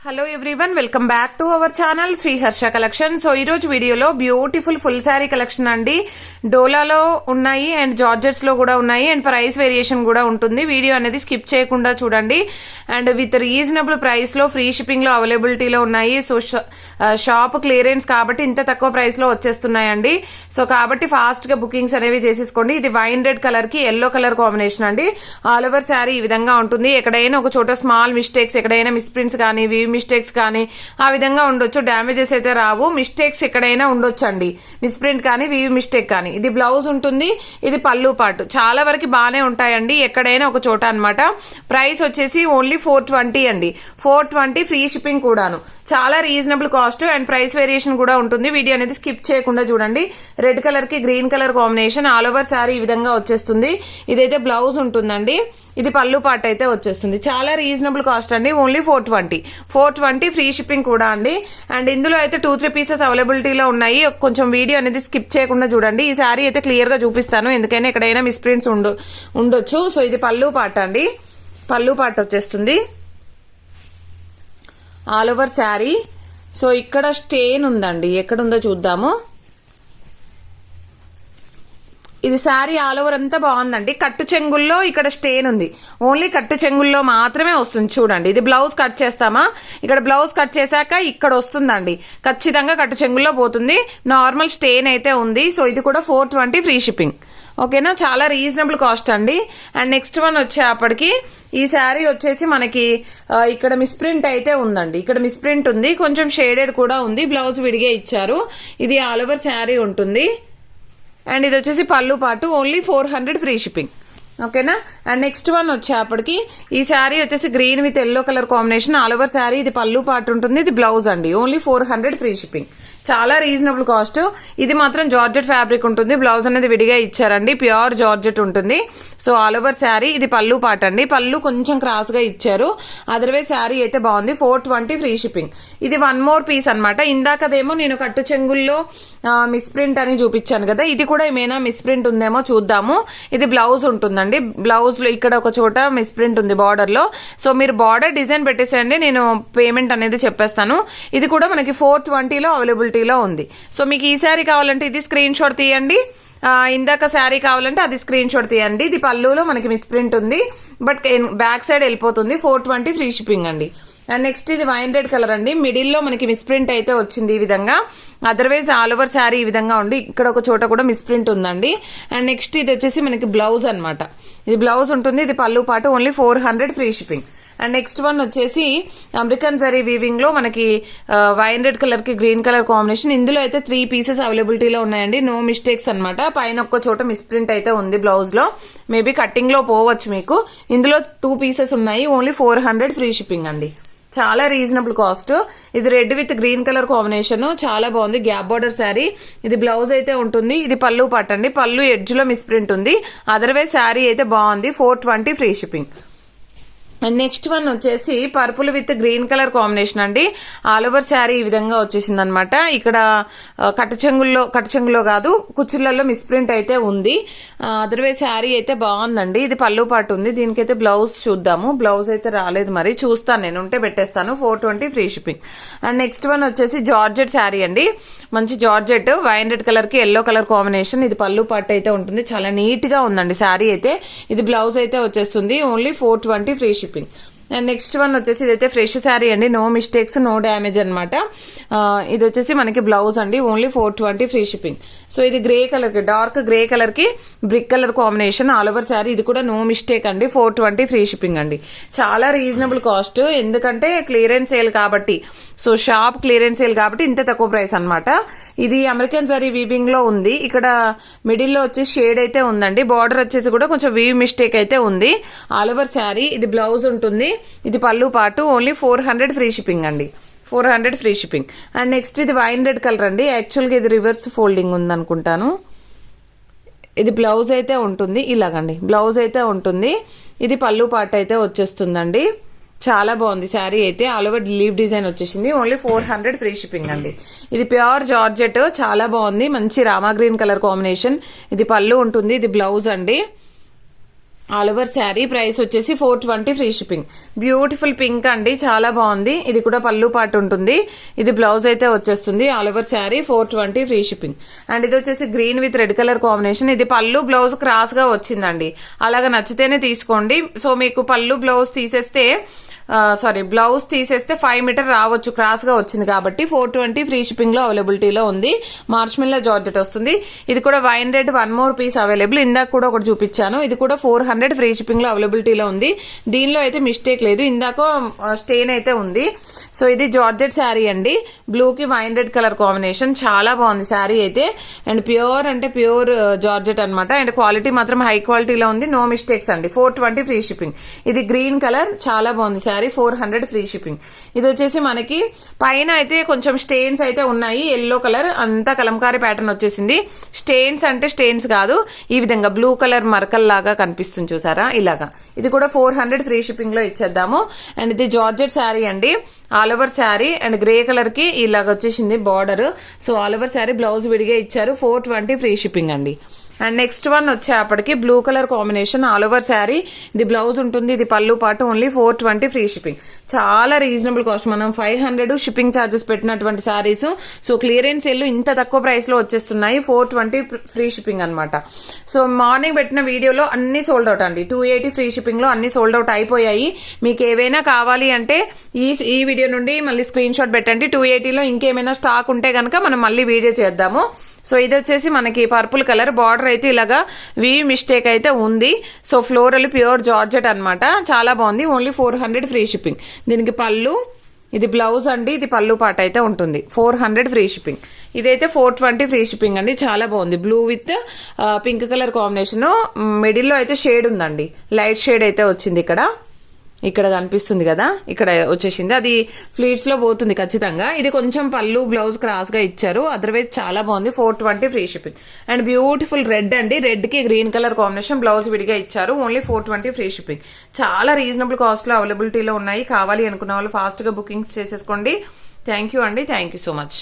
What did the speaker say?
Hello everyone, welcome back to our channel Shri Harsha Collection. So ఈ రోజు వీడియోలో బ్యూటిఫుల్ ఫుల్ శారీ కలెక్షన్ అండి. డోలాలో ఉన్నాయి అండ్ జార్జెట్స్ లో కూడా ఉన్నాయి అండ్ ప్రైస్ వేరియేషన్ కూడా ఉంటుంది. వీడియో అనేది స్కిప్ చేయకుండా చూడండి అండ్ విత్ రీజనబుల్ ప్రైస్ లో ఫ్రీ షిప్పింగ్ లో అవైలబిలిటీలో ఉన్నాయి. సో షాప్ క్లియరెన్స్ కాబట్టి ఇంత తక్కువ ప్రైస్ లో వచ్చేస్తున్నాయండి. సో కాబట్టి ఫాస్ట్ గా బుకింగ్స్ అనేవి చేసేసుకోండి. ఇది వైన్ రెడ్ కలర్ కి ఎల్లో కలర్ కాంబినేషన్ అండి. ఆల్ ఓవర్ శారీ ఈ విధంగా ఉంటుంది. ఎక్కడైనా ఒక చోట స్మాల్ మిస్టేక్స్, ఎక్కడైనా మిస్ప్రింట్స్ కానీ మిస్టేక్స్ కానీ ఆ విధంగా ఉండొచ్చు. డ్యామేజెస్ అయితే రావు. మిస్టేక్స్ ఎక్కడైనా ఉండొచ్చు అండి, మిస్ప్రింట్ కానీ వీవ్ మిస్టేక్ కానీ. ఇది బ్లౌజ్ ఉంటుంది, ఇది పళ్ళు పాటు. చాలా వరకు బాగానే ఉంటాయండి ఎక్కడైనా ఒక చోట అన్నమాట. ప్రైస్ వచ్చేసి ఓన్లీ 420 అండి. 420 ఫ్రీ షిప్పింగ్ కూడాను. చాలా reasonable cost and price variation కూడా ఉంటుంది. వీడియో అనేది స్కిప్ చేయకుండా చూడండి. రెడ్ కలర్ కి green colour combination. All over sari ఈ విధంగా వచ్చేస్తుంది. ఇదైతే బ్లౌజ్ ఉంటుందండి. ఇది పళ్ళు పాట అయితే వచ్చేస్తుంది. చాలా రీజనబుల్ కాస్ట్ అండి. ఓన్లీ 420 ఫ్రీ షిప్పింగ్ కూడా అండి. అండ్ ఇందులో అయితే 2-3 పీసెస్ అవైలబిలిటీలో ఉన్నాయి. కొంచెం వీడియో అనేది స్కిప్ చేయకుండా చూడండి. ఈ శారీ అయితే క్లియర్ గా చూపిస్తాను, ఎందుకైనా ఎక్కడైనా మిస్ప్రింట్స్ ఉండొచ్చు. సో ఇది పళ్ళు పాట అండి. పళ్ళు పాట వచ్చేస్తుంది ఆల్ ఓవర్ శారీ. సో ఇక్కడ స్టెయిన్ ఉందండి, ఎక్కడుందో చూద్దాము. ఇది శారీ ఆల్ ఓవర్ అంతా బాగుందండి. కట్టు చెంగుల్లో ఇక్కడ స్టెయిన్ ఉంది. ఓన్లీ కట్టు చెంగుల్లో మాత్రమే వస్తుంది. చూడండి, ఇది బ్లౌజ్ కట్ చేస్తామా, ఇక్కడ బ్లౌజ్ కట్ చేశాక ఇక్కడ వస్తుందండి. ఖచ్చితంగా కట్టు చెంగుల్లో పోతుంది. నార్మల్ స్టెయిన్ అయితే ఉంది. సో ఇది కూడా 420 ఫ్రీ షిప్పింగ్. ఓకేనా, చాలా రీజనబుల్ కాస్ట్ అండి. అండ్ నెక్స్ట్ వన్ వచ్చేప్పటికి ఈ శారీ వచ్చేసి మనకి ఇక్కడ మిస్ప్రింట్ అయితే ఉందండి. ఇక్కడ మిస్ప్రింట్ ఉంది, కొంచెం షేడెడ్ కూడా ఉంది. బ్లౌజ్ విడిగే ఇచ్చారు. ఇది ఆల్ ఓవర్ శారీ ఉంటుంది. అండ్ ఇది వచ్చేసి పళ్ళు పాటు. Only 400 free shipping. ఓకేనా. అండ్ నెక్స్ట్ వన్ వచ్చేప్పటికి ఈ శారీ వచ్చేసి green with yellow colour combination. All over sari. ఇది పళ్ళు పాటు ఉంటుంది, ఇది బ్లౌజ్ అండి. Only 400 free shipping. చాలా రీజనబుల్ కాస్ట్. ఇది మాత్రం జార్జెట్ ఫ్యాబ్రిక్ ఉంటుంది. బ్లౌజ్ అనేది విడిగా ఇచ్చారండి. ప్యూర్ జార్జెట్ ఉంటుంది. So all over sari. ఇది పళ్ళు పాట అండి. పళ్ళు కొంచెం క్రాస్ గా ఇచ్చారు. అదర్వైజ్ శారీ అయితే బాగుంది. 420 ఫ్రీ షిప్పింగ్. ఇది వన్ మోర్ పీస్ అనమాట. ఇందాకదేమో నేను కట్టు చెంగుల్లో మిస్ప్రింట్ అని చూపించాను కదా, ఇది కూడా ఏమైనా మిస్ప్రింట్ ఉందేమో చూద్దాము. ఇది బ్లౌజ్ ఉంటుందండి. బ్లౌజ్ లో ఇక్కడ ఒక చోట మిస్ప్రింట్ ఉంది బార్డర్ లో. సో మీరు బార్డర్ డిజైన్ పెట్టేసేయండి, నేను పేమెంట్ అనేది చెప్పేస్తాను. ఇది కూడా మనకి 420 లో అవైలబిలిటీ లో ఉంది. సో మీకు ఈ శారీ కావాలంటే ఇది స్క్రీన్ షాట్ తీయండి. ఇందాక శారీ కావాలంటే అది స్క్రీన్ షాట్ తీయండి. ఇది పళ్ళులో మనకి మిస్ప్రింట్ ఉంది, బట్ బ్యాక్ సైడ్ వెళ్ళిపోతుంది. 420 ఫ్రీ షిప్పింగ్ అండి. అండ్ నెక్స్ట్ ఇది వైన్ రెడ్ కలర్ అండి. మిడిల్ లో మనకి మిస్ప్రింట్ అయితే వచ్చింది ఈ విధంగా. అదర్వైజ్ ఆల్ ఓవర్ శారీ ఈ విధంగా ఉంది. ఇక్కడ ఒక చోట కూడా మిస్ప్రింట్ ఉందండి. అండ్ నెక్స్ట్ ఇది వచ్చేసి మనకి బ్లౌజ్ అనమాట. ఇది బ్లౌజ్ ఉంటుంది, ఇది పళ్ళు పాటు. Only 400 free shipping. And next one వచ్చేసి అమెరికన్ జరీ వీవింగ్ లో మనకి వైన్ రెడ్ కలర్ కి గ్రీన్ కలర్ కాంబినేషన్. ఇందులో అయితే 3 పీసెస్ అవైలబిలిటీలో ఉన్నాయండి. నో మిస్టేక్స్ అనమాట. పైన ఒక్క చోట మిస్ప్రింట్ అయితే ఉంది బ్లౌజ్ లో. మేబీ కట్టింగ్ లో పోవచ్చు మీకు. ఇందులో 2 పీసెస్ ఉన్నాయి. ఓన్లీ 400 ఫ్రీ షిప్పింగ్ అండి. చాలా రీజనబుల్ కాస్ట్. ఇది red with green colour combination. చాలా బాగుంది. Gap border sari. ఇది బ్లౌజ్ అయితే ఉంటుంది. ఇది పళ్ళు పట్టండి. పళ్ళు ఎడ్జ్ లో మిస్ప్రింట్ ఉంది. అదర్వైజ్ శారీ అయితే బాగుంది. 420 free shipping. And next one వచ్చేసి purple with green colour combination అండి. ఆల్ ఓవర్ శారీ ఈ విధంగా వచ్చేసింది అనమాట. ఇక్కడ కట్టుచెంగులో కాదు, కుచ్చులలో మిస్ప్రింట్ అయితే ఉంది. అదర్వైజ్ శారీ అయితే బాగుందండి. ఇది పళ్ళు పాటు ఉంది. దీనికైతే బ్లౌజ్ చూద్దాము. బ్లౌజ్ అయితే రాలేదు, మరి చూస్తాను, నేను ఉంటే పెట్టేస్తాను. 420 free shipping. And next one వచ్చేసి జార్జెట్ శారీ అండి. మంచి జార్జెట్ వైన్ రెడ్ కలర్ కి ఎల్లో కలర్ కాంబినేషన్. ఇది పళ్ళు పాటు అయితే ఉంటుంది. చాలా నీట్ గా ఉందండి శారీ అయితే. ఇది బ్లౌజ్ అయితే వచ్చేస్తుంది. Only 420 free shipping. And next one వచ్చేసి ఇదైతే ఫ్రెష్ శారీ అండి. నో మిస్టేక్స్, నో డ్యామేజ్ అనమాట. ఇది వచ్చేసి మనకి బ్లౌజ్ అండి. Only 420 free shipping. సో ఇది గ్రే కలర్ కి, డార్క్ గ్రే కలర్ కి brick colour combination. All over sari. ఇది కూడా నో మిస్టేక్ అండి. 420 ఫ్రీ షిప్పింగ్ అండి. చాలా రీజనబుల్ కాస్ట్, ఎందుకంటే క్లియరెన్స్ సేల్ కాబట్టి. సో షాప్ క్లియరెన్స్ సేల్ కాబట్టి ఇంత తక్కువ ప్రైస్ అనమాట. ఇది అమెరికన్ జరీ వీవింగ్ లో ఉంది. ఇక్కడ మిడిల్ లో వచ్చేసి షేడ్ అయితే ఉందండి. బార్డర్ వచ్చేసి కూడా కొంచెం వీవ్ మిస్టేక్ అయితే ఉంది. All over sari. ఇది బ్లౌజ్ ఉంటుంది. ఇది పళ్ళు పాటు. ఓన్లీ 400 ఫ్రీ షిప్పింగ్ అండి. 400 ఫ్రీ షిప్పింగ్. అండ్ నెక్స్ట్ ఇది వైన్ రెడ్ కలర్ అండి. యాక్చువల్గా ఇది రివర్స్ ఫోల్డింగ్ ఉంది అనుకుంటాను. ఇది బ్లౌజ్ అయితే ఉంటుంది. ఇలాగండి బ్లౌజ్ అయితే ఉంటుంది. ఇది పళ్ళు పాట అయితే వచ్చేస్తుందండి. చాలా బాగుంది శారీ అయితే. ఆల్ ఓవర్ లీవ్ డిజైన్ వచ్చేసింది. ఓన్లీ 400 ఫ్రీ షిప్పింగ్ అండి. ఇది ప్యూర్ జార్జెట్. చాలా బాగుంది. మంచి రామా గ్రీన్ కలర్ కాంబినేషన్. ఇది పళ్ళు ఉంటుంది. ఇది బ్లౌజ్ అండి. ఆల్ ఓవర్ శారీ ప్రైస్ వచ్చేసి 420 ఫ్రీ షిప్పింగ్. బ్యూటిఫుల్ పింక్ అండి, చాలా బాగుంది. ఇది కూడా పళ్ళు పాటు ఉంటుంది. ఇది బ్లౌజ్ అయితే వచ్చేస్తుంది. All over sari 420 free shipping. And ఇది వచ్చేసి green with red colour combination. ఇది పళ్ళు బ్లౌజ్ క్రాస్ గా వచ్చిందండి. అలాగా నచ్చితేనే తీసుకోండి. సో మీకు పళ్ళు బ్లౌజ్ తీసేస్తే బ్లౌజ్ తీసేస్తే 5 మీటర్ రావచ్చు, క్రాస్ గా వచ్చింది కాబట్టి 420 ఫ్రీ షిప్పింగ్ లో అవైలబిలిటీలో ఉంది. మార్ష్మెల్లో జార్జెట్ వస్తుంది. ఇది కూడా wine red 1 more piece available. ఇందాక కూడా ఒకటి చూపించాను. ఇది కూడా 400 ఫ్రీ షిప్పింగ్ లో అవైలబిలిటీలో ఉంది. దీనిలో అయితే మిస్టేక్ లేదు, ఇందాక స్టెయిన్ అయితే ఉంది. సో ఇది జార్జెట్ శారీ అండి, బ్లూ కి వైన్ రెడ్ కలర్ కాంబినేషన్. చాలా బాగుంది శారీ అయితే. అండ్ ప్యూర్ అంటే ప్యూర్ జార్జెట్ అనమాట. అండ్ క్వాలిటీ మాత్రం హై క్వాలిటీలో ఉంది, నో మిస్టేక్స్ అండి. 420 ఫ్రీ షిప్పింగ్. ఇది గ్రీన్ కలర్, చాలా బాగుంది శారీ. 400 free shipping. ఇది వచ్చేసి మనకి పైన అయితే కొంచెం స్టెయిన్స్ అయితే ఉన్నాయి. ఎల్లో కలర్ అంతా కలంకారీ ప్యాటర్న్ వచ్చేసింది. స్టెయిన్స్ అంటే స్టెయిన్స్ కాదు, ఈ విధంగా బ్లూ కలర్ మరకల్ లాగా కనిపిస్తుంది చూసారా, ఇలాగా. ఇది కూడా 400 ఫ్రీ షిప్పింగ్ లో ఇచ్చేద్దాము. అండ్ ఇది జార్జెట్ శారీ అండి, all over sari. And grey colour కి ఇలాగ వచ్చేసింది border. So all over sari blouse విడిగా ఇచ్చారు. 420 ఫ్రీ షిప్పింగ్ అండి. అండ్ నెక్స్ట్ వన్ వచ్చేప్పటికి blue colour combination, all over sari. ఇది బ్లౌజ్ ఉంటుంది, ఇది పళ్ళు పాటు. Only 420 free shipping. చాలా రీజనబుల్ కాస్ట్. మనం 500 షిప్పింగ్ ఛార్జెస్ పెట్టినటువంటి శారీస్. సో క్లియరెన్స్ సెల్ ఇంత తక్కువ ప్రైస్ లో వచ్చేస్తున్నాయి. 420 ఫ్రీ షిప్పింగ్ అనమాట. సో మార్నింగ్ పెట్టిన వీడియోలో అన్ని సోల్డ్ అవుట్ అండి. 280 ఫ్రీ షిప్పింగ్ లో అన్ని సోల్డ్ అవుట్ అయిపోయాయి. మీకు ఏవైనా కావాలి అంటే ఈ వీడియో నుండి మళ్ళీ స్క్రీన్ షాట్ పెట్టండి. 280లో ఇంకేమైనా స్టాక్ ఉంటే గనక మనం మళ్ళీ వీడియో చేద్దాము. సో ఇది వచ్చేసి మనకి పర్పుల్ కలర్, బార్డర్ అయితే ఇలాగా వీవ్ మిస్టేక్ అయితే ఉంది. సో ఫ్లోరల్ ప్యూర్ జార్జెట్ అనమాట, చాలా బాగుంది. Only 400 free shipping. దీనికి పళ్ళు, ఇది బ్లౌజ్ అండి, ఇది పళ్ళు పాట అయితే ఉంటుంది. 400 ఫ్రీ షిప్పింగ్. ఇదైతే 420 ఫ్రీ షిప్పింగ్ అండి, చాలా బాగుంది. Blue with pink colour combination. మిడిల్లో అయితే షేడ్ ఉందండి, లైట్ షేడ్ అయితే వచ్చింది. ఇక్కడ కనిపిస్తుంది కదా, ఇక్కడ వచ్చేసింది. అది ఫ్లీట్స్ లో పోతుంది ఖచ్చితంగా. ఇది కొంచెం పళ్ళు బ్లౌజ్ క్రాస్ గా ఇచ్చారు, అదర్వైజ్ చాలా బాగుంది. 420 free shipping. And beautiful red అండి, రెడ్ కి గ్రీన్ కలర్ కాంబినేషన్, బ్లౌజ్ విడిగా ఇచ్చారు. Only 420 free shipping. చాలా రీజనబుల్ కాస్ట్ లో అవైలబిలిటీలో ఉన్నాయి. కావాలి అనుకున్న వాళ్ళు ఫాస్ట్ గా బుకింగ్స్ చేసేసుకోండి. థ్యాంక్ యూ అండి, థ్యాంక్ యూ సో మచ్.